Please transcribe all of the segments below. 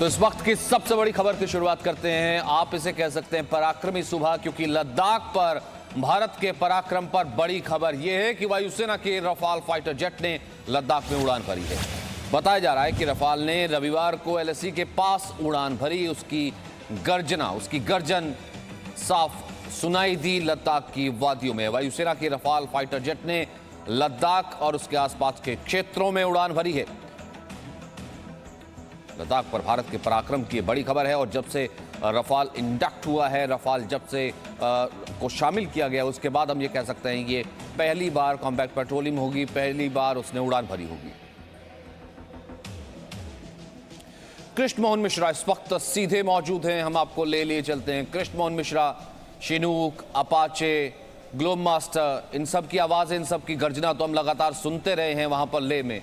तो इस वक्त की सबसे बड़ी खबर की शुरुआत करते हैं। आप इसे कह सकते हैं पराक्रमी सुबह, क्योंकि लद्दाख पर भारत के पराक्रम पर बड़ी खबर यह है कि वायुसेना के रफाल फाइटर जेट ने लद्दाख में उड़ान भरी है। बताया जा रहा है कि रफाल ने रविवार को एलएसी के पास उड़ान भरी। उसकी गर्जन साफ सुनाई दी लद्दाख की वादियों में। वायुसेना के रफाल फाइटर जेट ने लद्दाख और उसके आसपास के क्षेत्रों में उड़ान भरी है। लद्दाख पर भारत के पराक्रम की बड़ी खबर है। और जब से रफाल इंडक्ट हुआ है, रफाल जब से को शामिल किया गया, उसके बाद हम ये कह सकते हैं ये पहली बार कॉम्बैट पेट्रोलिंग होगी, पहली बार उसने उड़ान भरी होगी। कृष्ण मोहन मिश्रा इस वक्त सीधे मौजूद हैं, हम आपको ले लिए चलते हैं। Krishna Mohan Mishra, Chinook, Apache, Globemaster, इन सब की आवाज़ें, इन सब की गर्जना तो हम लगातार सुनते रहे हैं वहां पर लेह में।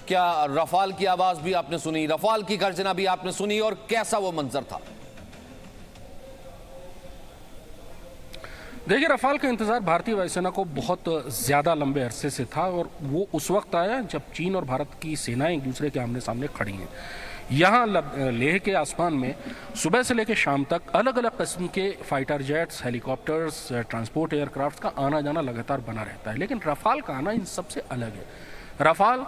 क्या रफाल की आवाज भी आपने सुनी, रफाल की गर्जना भी आपने सुनी, और कैसा वो मंजर था? देखिए, रफाल का इंतजार भारतीय वायुसेना को बहुत ज्यादा लंबे अरसे से था, और वो उस वक्त आया जब चीन और भारत की सेनाएं एक दूसरे के आमने सामने खड़ी हैं। यहाँ लेह के आसमान में सुबह से लेकर शाम तक अलग अलग किस्म के fighter jets, helicopters, transport aircraft का आना जाना लगातार बना रहता है। लेकिन रफाल का आना इन सबसे अलग है। रफाल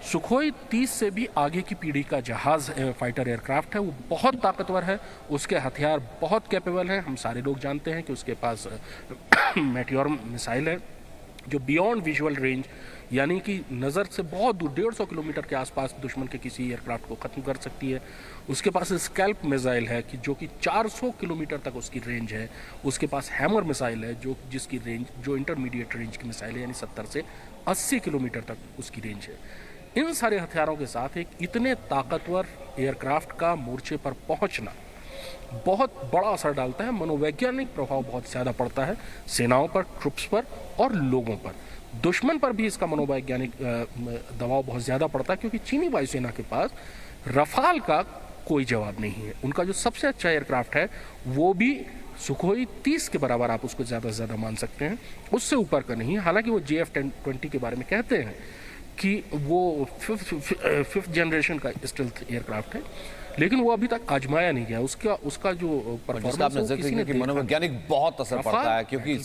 सुखोई 30 से भी आगे की पीढ़ी का जहाज फाइटर एयरक्राफ्ट है। वो बहुत ताकतवर है, उसके हथियार बहुत कैपेबल हैं। हम सारे लोग जानते हैं कि उसके पास मेटियोर मिसाइल है जो बियॉन्ड विजुअल रेंज, यानी कि नज़र से बहुत दूर 150 किलोमीटर के आसपास दुश्मन के किसी एयरक्राफ्ट को ख़त्म कर सकती है। उसके पास स्कैल्प मिसाइल है कि जो कि 400 किलोमीटर तक उसकी रेंज है। उसके पास हैमर मिसाइल है जिसकी रेंज जो इंटरमीडिएट रेंज की मिसाइल है, यानी 70 से 80 किलोमीटर तक उसकी रेंज है। इन सारे हथियारों के साथ एक इतने ताकतवर एयरक्राफ्ट का मोर्चे पर पहुंचना बहुत बड़ा असर डालता है। मनोवैज्ञानिक प्रभाव बहुत ज़्यादा पड़ता है सेनाओं पर, ट्रुप्स पर और लोगों पर। दुश्मन पर भी इसका मनोवैज्ञानिक दबाव बहुत ज़्यादा पड़ता है, क्योंकि चीनी वायुसेना के पास रफाल का कोई जवाब नहीं है। उनका जो सबसे अच्छा एयरक्राफ्ट है वो भी सुखोई 30 के बराबर आप उसको ज़्यादा से ज़्यादा मान सकते हैं, उससे ऊपर का नहीं है। हालांकि वो JF-20 के बारे में कहते हैं कि वो फिफ्थ जनरेशन का स्टेल्थ एयरक्राफ्ट है, लेकिन वो अभी तक आजमाया नहीं गया। उसका जो परफॉर्मेंस आपने जिक्र किया कि मनोवैज्ञानिक बहुत असर पड़ता है, क्योंकि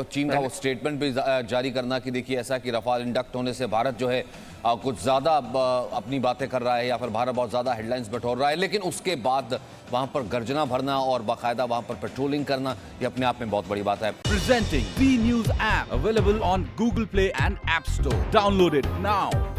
चीन का वो स्टेटमेंट भी जारी करना कि देखिए ऐसा कि रफाल इंडक्ट होने से भारत जो है कुछ ज़्यादा अपनी बातें कर रहा है, या फिर भारत बहुत ज़्यादा हेडलाइंस बटोर रहा है, लेकिन उसके बाद वहां पर गर्जना भरना और बाकायदा वहां पर पेट्रोलिंग करना, ये अपने आप में बहुत बड़ी बात है। Presenting B News app available on Google Play and App Store. Download it now.